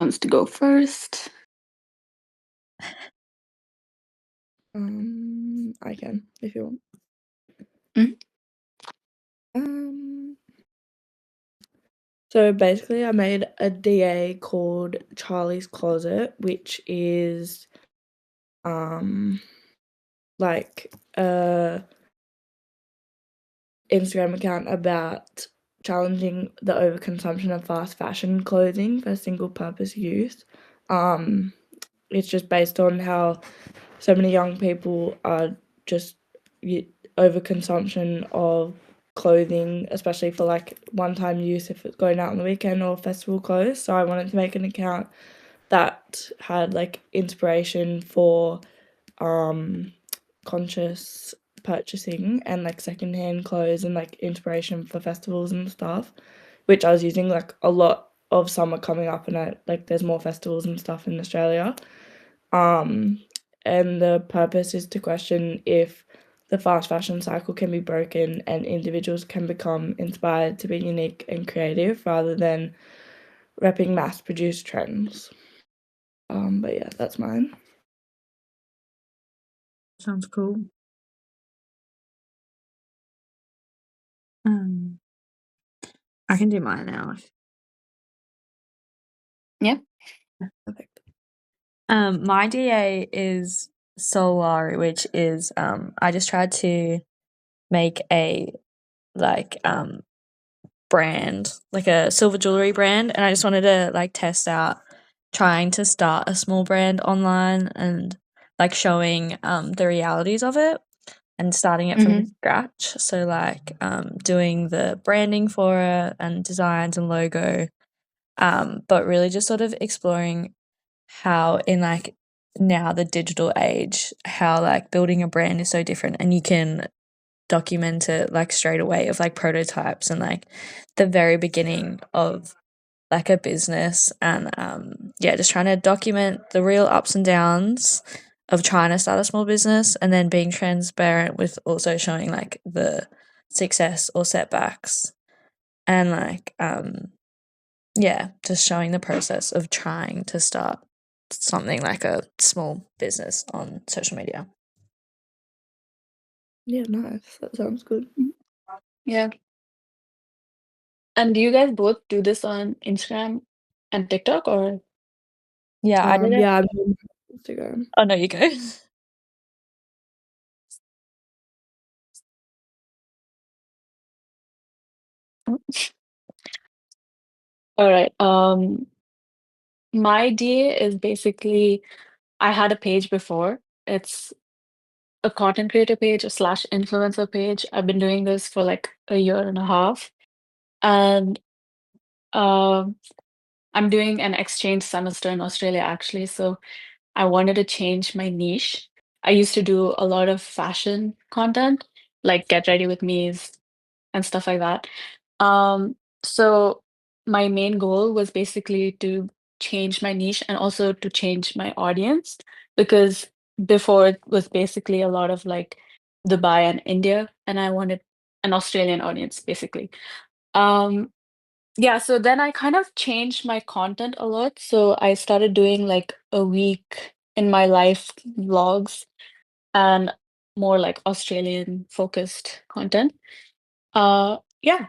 wants to go first? I can if you want. So basically, I made a DA called Charlie's Closet, which is like a Instagram account about challenging the overconsumption of fast fashion clothing for single-purpose use. It's just based on how so many young people are just overconsumption of clothing, especially for like one-time use if it's going out on the weekend or festival clothes. So I wanted to make an account that had like inspiration for conscious purchasing and like secondhand clothes and like inspiration for festivals and stuff, which I was using like a lot of summer coming up, and there's more festivals and stuff in Australia. And the purpose is to question if the fast fashion cycle can be broken and individuals can become inspired to be unique and creative rather than repping mass-produced trends. But yeah, that's mine. Sounds cool. I can do mine now. Yeah. Perfect. My DA is Solari, which is I just tried to make a brand, like a silver jewelry brand, and I just wanted to like test out trying to start a small brand online and like showing the realities of it and starting it from scratch. So like doing the branding for it and designs and logo, but really just sort of exploring how in like now the digital age, how like building a brand is so different, and you can document it like straight away of like prototypes and like the very beginning of like a business. And yeah, just trying to document the real ups and downs of trying to start a small business, and then being transparent with also showing like the success or setbacks, and like yeah, just showing the process of trying to start something like a small business on social media. Yeah, nice. That sounds good. Yeah. And do you guys both do this on Instagram and TikTok, or? Yeah, I did it. Yeah, I'm doing Instagram. Oh no, you go. All right. My DA is basically, I had a page before. It's a content creator page, a slash influencer page. I've been doing this for like a year and a half. And I'm doing an exchange semester in Australia actually. So I wanted to change my niche. I used to do a lot of fashion content, like get ready with me's and stuff like that. So my main goal was basically to change my niche and also to change my audience, because before it was basically a lot of like Dubai and India, and I wanted an Australian audience basically. Um, yeah, so then I kind of changed my content a lot. So I started doing like a week in my life vlogs and more like Australian focused content. Yeah,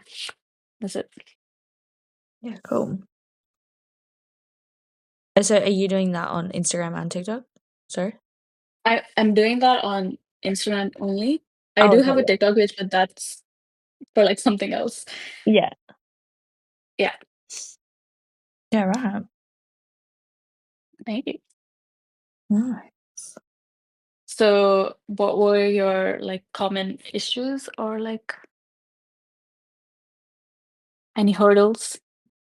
that's it. Yeah, cool. So are you doing that on Instagram and TikTok? Sorry? I'm doing that on Instagram only. I Oh, do okay, have a TikTok page, but that's for like something else. yeah. Yeah, Yeah, right. thank you. Nice. So, what were your like common issues or like any hurdles?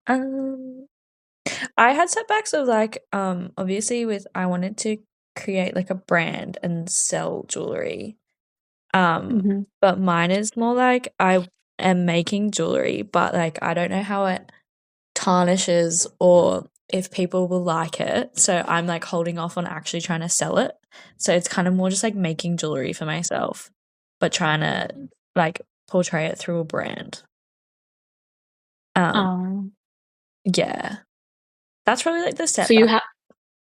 I had setbacks of like obviously with I wanted to create like a brand and sell jewelry. But mine is more like I am making jewelry, but like I don't know how it tarnishes or if people will like it. So I'm like holding off on actually trying to sell it. So it's kind of more just like making jewelry for myself, but trying to like portray it through a brand. Um, Yeah. that's probably like the So you setback.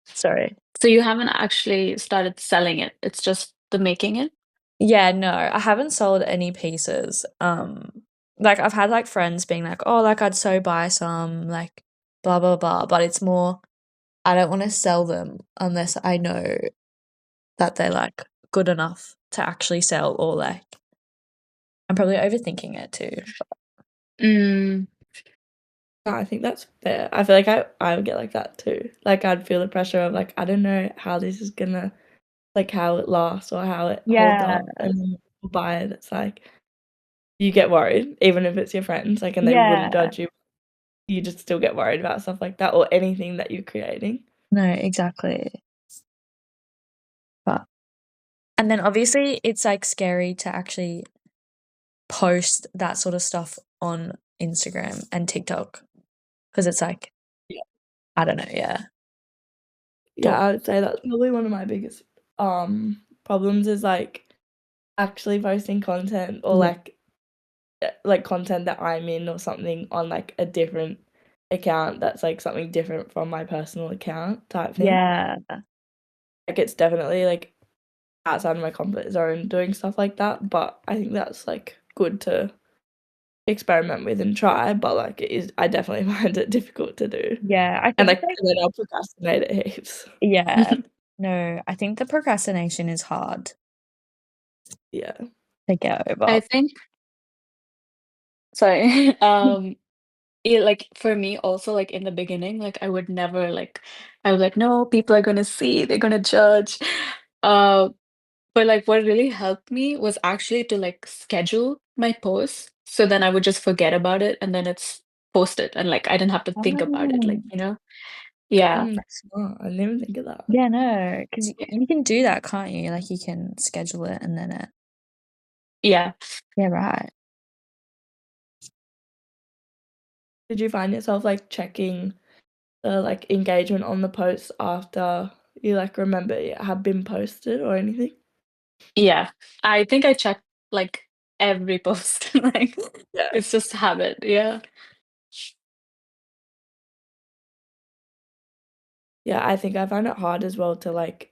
Sorry. so you haven't actually started selling it. It's just the making it? Yeah, no, I haven't sold any pieces. Like I've had like friends being like, "Oh, like I'd so buy some," like blah blah blah, but it's more I don't want to sell them unless I know that they're like good enough to actually sell, or like I'm probably overthinking it too. Mm, No, I think that's fair. I feel like I would get like that too. Like I'd feel the pressure of like I don't know how this is gonna like how it lasts or how it holds Yeah. up, and then you buy it. It's like you get worried, even if it's your friends, like, and they wouldn't Yeah. judge you. You just still get worried about stuff like that or anything that you're creating. No, exactly. But and then obviously it's like scary to actually post that sort of stuff on Instagram and TikTok because it's like Yeah. I don't know, yeah. Yeah, I would say that's probably one of my biggest problems is like actually posting content or Yeah. like content that I'm in or something on like a different account that's like something different from my personal account type thing. Yeah. Like it's definitely like outside of my comfort zone doing stuff like that, but I think that's like good to experiment with and try, but like it is I definitely find it difficult to do. Yeah, I And think like and then I'll procrastinate it heaps. yeah. No, I think the procrastination is hard Yeah. to get over. I think sorry. Like for me also like in the beginning, like I would never like I was like, no, people are gonna see, they're gonna judge. Uh, but like what really helped me was actually to like schedule my posts. So then I would just forget about it and then it's posted and like I didn't have to think about it, like, Oh. you know? Yeah. That's smart. I didn't even think of that. Yeah, no, because Yeah. you can do that, can't you? Like, you can schedule it and then it Yeah. yeah, right. Did you find yourself like checking the like engagement on the posts after you like remember it had been posted or anything? Yeah. I think I check like every post. Like Yeah. it's just habit. Yeah. Yeah, I think I find it hard as well to like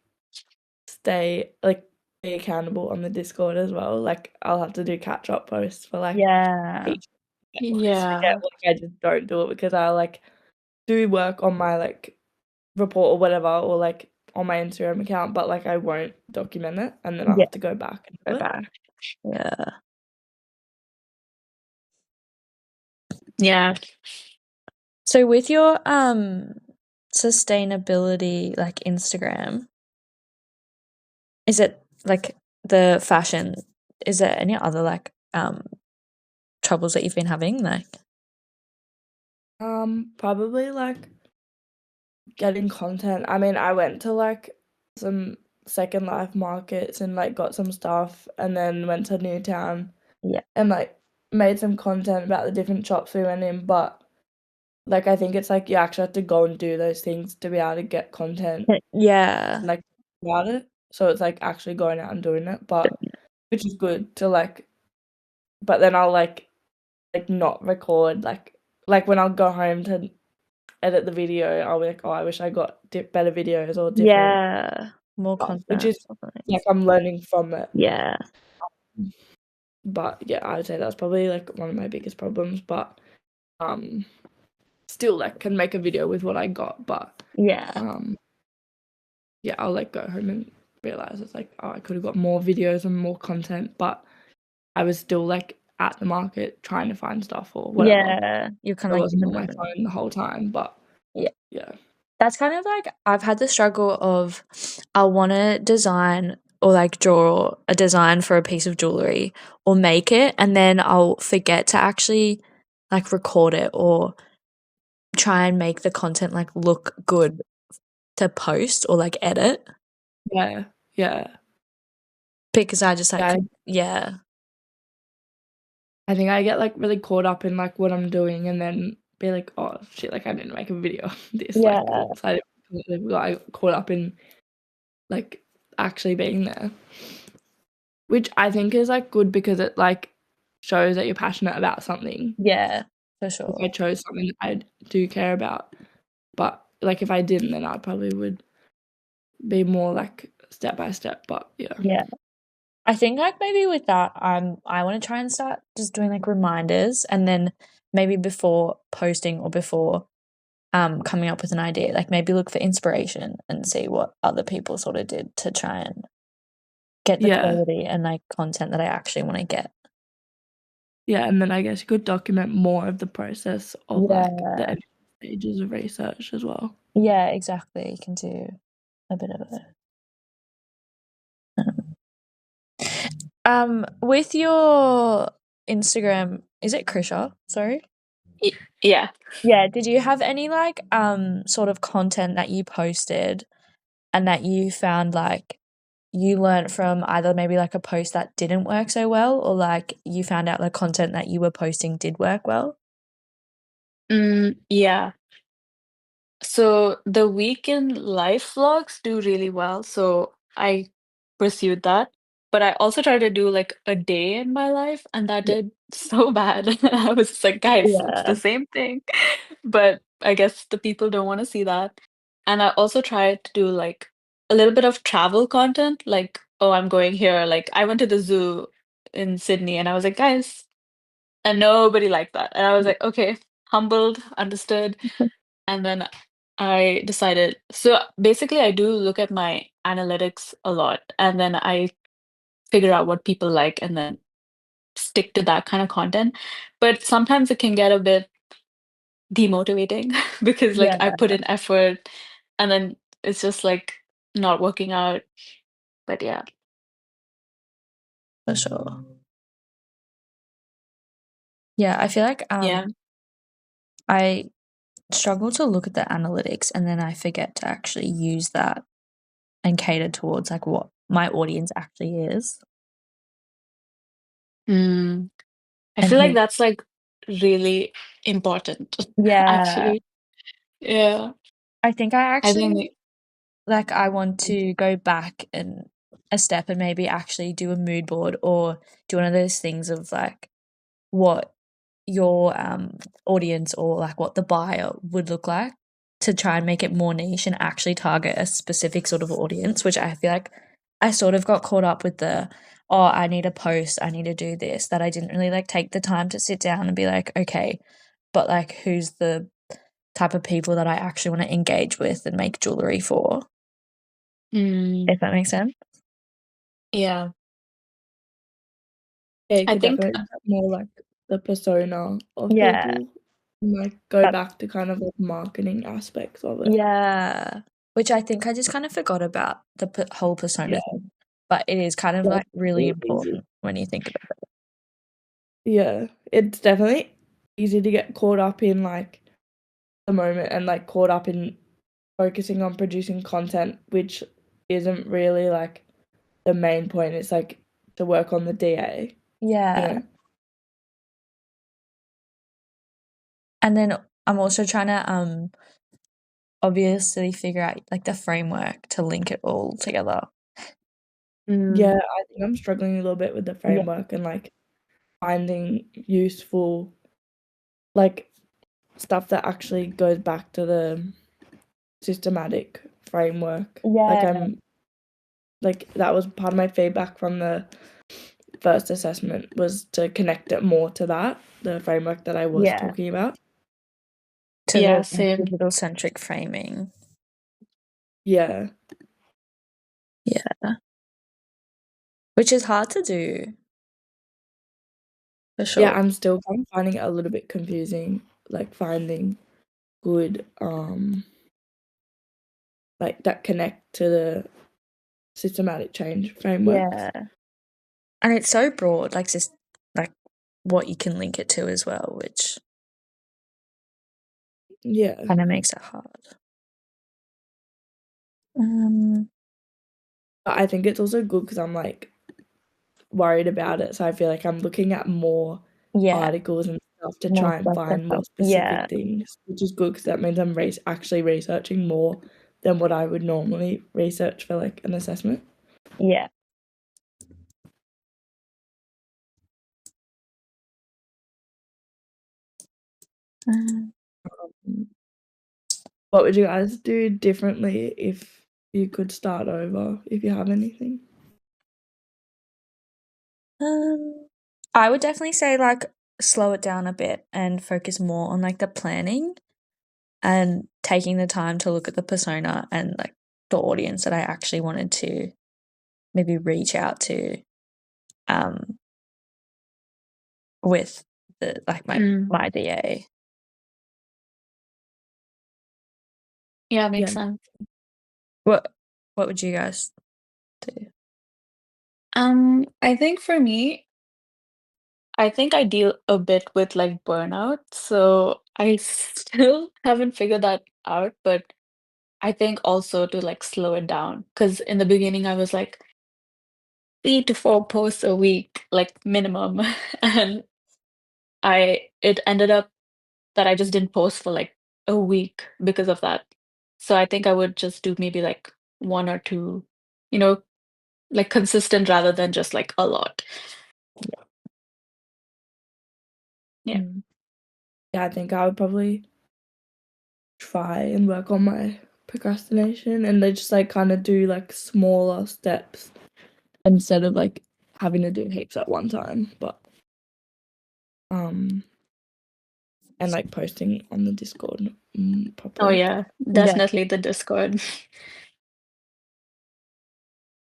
be accountable on the Discord as well. Like I'll have to do catch up posts for like Yeah. each Yeah. like I just don't do it because I like do work on my like report or whatever or like on my Instagram account, but like I won't document it and then I'll Yeah. have to go back and Go do it. back. Yeah. Yeah. So with your sustainability like Instagram, is it like the fashion? Is there any other like troubles that you've been having? Like Probably like getting content. I mean, I went to like some Second Life markets and like got some stuff and then went to Newtown yeah. and like made some content about the different shops we went in, but like I think it's like you actually have to go and do those things to be able to get content Yeah. like about it. So it's like actually going out and doing it, but which is good to like but then I'll like not record like when I'll go home to edit the video, I'll be like, oh, I wish I got better videos or different Yeah. More stuff, content which is or something. like I'm learning from it. Yeah. But yeah, I would say that's probably like one of my biggest problems. But still like can make a video with what I got. But Yeah. yeah, I'll like go home and realize it's like, oh, I could have got more videos and more content, but I was still like at the market trying to find stuff or whatever. Yeah. You're I kind of like wasn't on my phone the whole time, but yeah. That's kind of like I've had the struggle of I want to design or like draw a design for a piece of jewelry or make it, and then I'll forget to actually like record it or try and make the content like look good to post or like edit Yeah. because I just like Yeah. I think I get like really caught up in like what I'm doing and then be like, oh shit, like I didn't make a video of this. Yeah. Like oops, I got caught up in like actually being there. Which I think is like good because it like shows that you're passionate about something. Yeah, for sure. I chose something that I do care about. But like if I didn't, then I probably would be more like step by step. But yeah. Yeah. I think like maybe with that, I want to try and start just doing like reminders, and then maybe before posting or before coming up with an idea, like maybe look for inspiration and see what other people sort of did to try and get the Yeah. quality and like content that I actually want to get. Yeah, and then I guess you could document more of the process of like the Yeah. end stages of research as well. Yeah, exactly. You can do a bit of it. With your Instagram, is it Krisha? Sorry. Yeah. Yeah. Did you have any like sort of content that you posted and that you found like you learnt from either maybe like a post that didn't work so well, or like you found out the content that you were posting did work well? Yeah. So the weekend life vlogs do really well, so I pursued that. But I also tried to do like a day in my life, and that Yeah. did so bad. I was just like, guys, it's Yeah. the same thing. But I guess the people don't want to see that. And I also tried to do like a little bit of travel content, like, oh, I'm going here. Like, I went to the zoo in Sydney, and I was like, guys, and nobody liked that. And I was like, okay, humbled, understood. And then I decided, so basically, I do look at my analytics a lot, and then I figure out what people like and then stick to that kind of content. But sometimes it can get a bit demotivating because, like, Yeah, I put in effort and then it's just like not working out. But yeah. for sure. Yeah, I feel like Yeah. I struggle to look at the analytics and then I forget to actually use that and cater towards like what my audience actually is. Mm. I And feel like think, that's like really important, yeah, actually. Yeah. I think I I actually think, like I want to go back and a step and maybe actually do a mood board or do one of those things of like what your audience or like what the buyer would look like to try and make it more niche and actually target a specific sort of audience, which I feel like I sort of got caught up with the, oh, I need a post, I need to do this, that I didn't really like take the time to sit down and be like, okay, but like who's the type of people that I actually want to engage with and make jewelry for, if that makes sense. yeah. Yeah, you I could think, definitely get more like the persona of Yeah. people and like go That back to kind of like marketing aspects of it. Yeah. Which I think I just kind of forgot about the whole persona Yeah, thing, but it is kind of that's like really so easy. important when you think about it. Yeah, it's definitely easy to get caught up in like the moment and like caught up in focusing on producing content, which isn't really like the main point. It's like to work on the DA, you Yeah. know? And then I'm also trying to obviously figure out like the framework to link it all together. Yeah, I think I'm struggling a little bit with the Yeah. framework and like finding useful like stuff that actually goes back to the systematic framework. Like Yeah. I'm like that was part of my feedback from the first assessment was to connect it more to that, the framework that I was Yeah. talking about. To yeah, the same. digital centric framing. Yeah. Yeah. Which is hard to do. For Yeah, sure. I'm still kind of finding it a little bit confusing, like finding good like that connect to the systematic change frameworks. Yeah. And it's so broad, like just like what you can link it to as well, which Yeah. kind of makes it hard. Um, But I think it's also good because I'm like worried about it. So I feel like I'm looking at more yeah, articles and stuff to more try and stuff and find more stuff. Yeah, specific things, which is good because that means I'm actually researching more than what I would normally research for like an assessment. yeah. Um, Um, What would you guys do differently if you could start over, if you have anything? I would definitely say like slow it down a bit and focus more on like the planning and taking the time to look at the persona and like the audience that I actually wanted to maybe reach out to with the like my DA. Yeah, makes sense. What would you guys do? I think for me, I think I deal a bit with like burnout, so I still haven't figured that out, but I think also to like slow it down because in the beginning I was like 3 to 4 posts a week, like minimum, and it ended up that I just didn't post for like a week because of that. So I think I would just do maybe like 1 or 2, you know, like consistent rather than just like a lot. Yeah. Yeah, I think I would probably try and work on my procrastination and then just like kind of do like smaller steps instead of like having to do heaps at one time. But and like posting on the Discord Oh properly. yeah, definitely the Discord.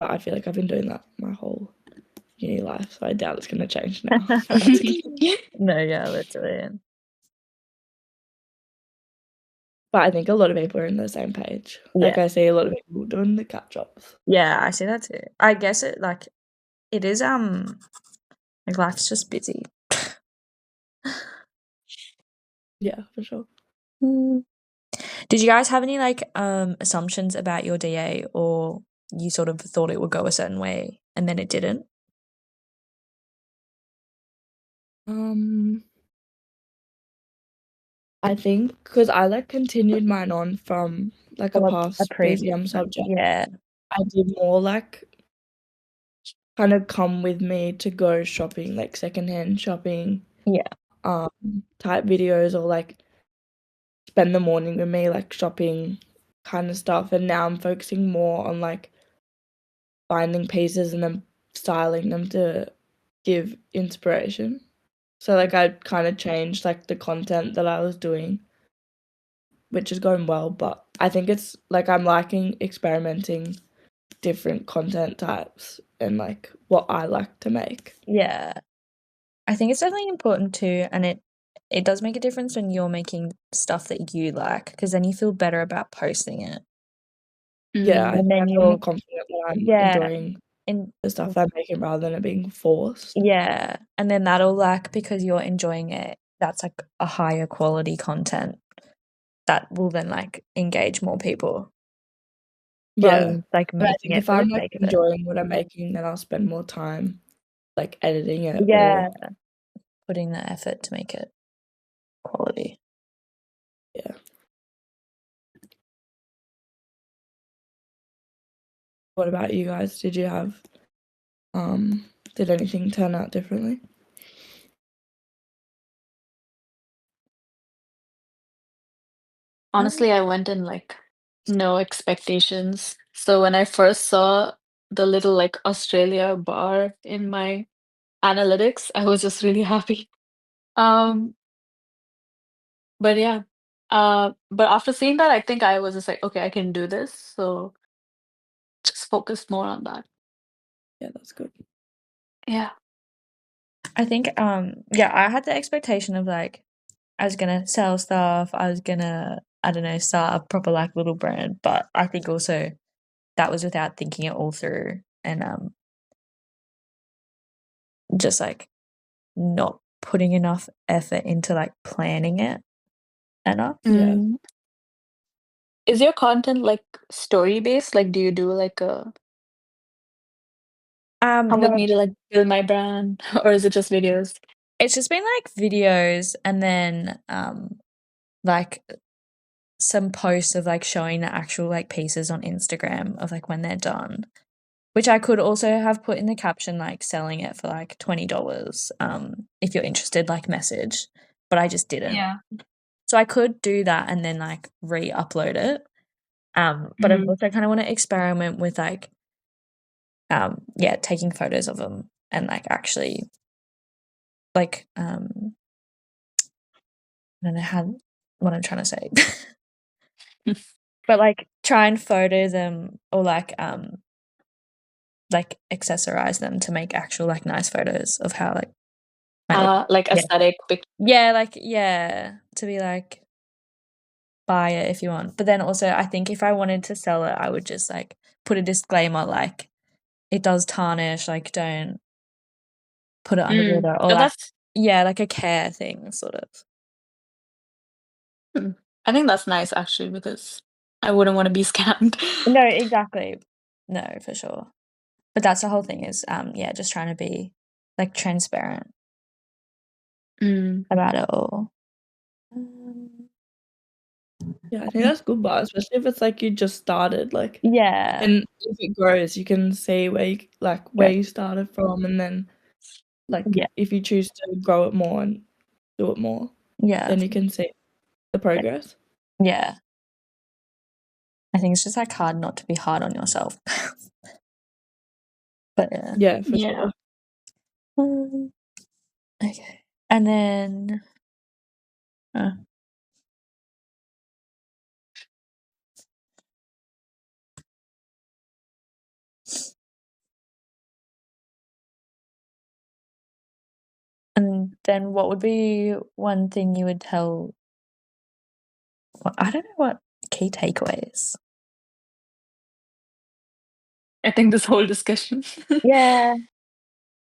But I feel like I've been doing that my whole uni life, so I doubt it's gonna change now. No, yeah, literally. But I think a lot of people are in the same page. Like I see a lot of people doing the catch ups. Yeah, I see that too. I guess it like it is like life's just busy. Yeah, for sure. Did you guys have any like assumptions about your DA, or you sort of thought it would go a certain way and then it didn't? I think because I like continued mine on from like a past BCM subject. Yeah. I did more like kind of come with me to go shopping, like secondhand shopping. Yeah. Type videos or like spend the morning with me, like shopping kind of stuff. And now I'm focusing more on like finding pieces and then styling them to give inspiration. So like I kind of changed like the content that I was doing, which is going well, but I think it's like I'm liking experimenting different content types and like what I like to make. Yeah. I think it's definitely important too, and it does make a difference when you're making stuff that you like, because then you feel better about posting it. Yeah, I And then feel confident that I'm enjoying the stuff I'm making rather than it being forced. Yeah, and then that'll like, because you're enjoying it, that's like a higher quality content that will then like engage more people. Yeah, like but I making think it if for the I'm like sake of it. enjoying what I'm making, then I'll spend more time like editing it. Yeah, Or, putting the effort to make it quality. yeah. What about you guys? Did you have did anything turn out differently? Honestly, I went in like no expectations. So when I first saw the little like Australia bar in my analytics, I was just really happy. Um, but yeah. But after seeing that, I think I was just like, okay, I can do this. So just focused more on that. Yeah, that's good. Yeah. I think yeah, I had the expectation of like I was gonna sell stuff, I was gonna, I don't know, start a proper like little brand, but I think also that was without thinking it all through and just like not putting enough effort into like planning it enough. Yeah. Is your content like story based? Like, do you do like a come with No, me to like build my brand, or is it just videos? it's just been like videos and then like some posts of like showing the actual like pieces on Instagram of like when they're done, which I could also have put in the caption like selling it for like $20 if you're interested, like message, but I just didn't. Yeah. So I could do that and then like re-upload it. But I Mhm. also kind of want to experiment with like taking photos of them and like actually like I don't know what I'm trying to say. But like try and photo them or like accessorize them to make actual like nice photos of how like might look. Like Yeah. aesthetic To be like buy it if you want. But then also I think if I wanted to sell it, I would just like put a disclaimer like it does tarnish, like don't put it under the water or Yeah, like that's like a care thing sort of. I think that's nice actually because I wouldn't want to be scammed. No, exactly. No, for sure. But that's the whole thing is just trying to be like transparent Mm. about it all. Yeah, I think that's good, but especially if it's like you just started, like, Yeah. and if it grows, you can see where you started from, and then like Yeah. if you choose to grow it more and do it more, Yeah. then you can see the progress. Yeah. I think it's just like hard not to be hard on yourself. But yeah. Yeah, for Yeah. sure. Okay. And then and then what would be one thing you would tell I don't know what key takeaways. I think this whole discussion. Yeah.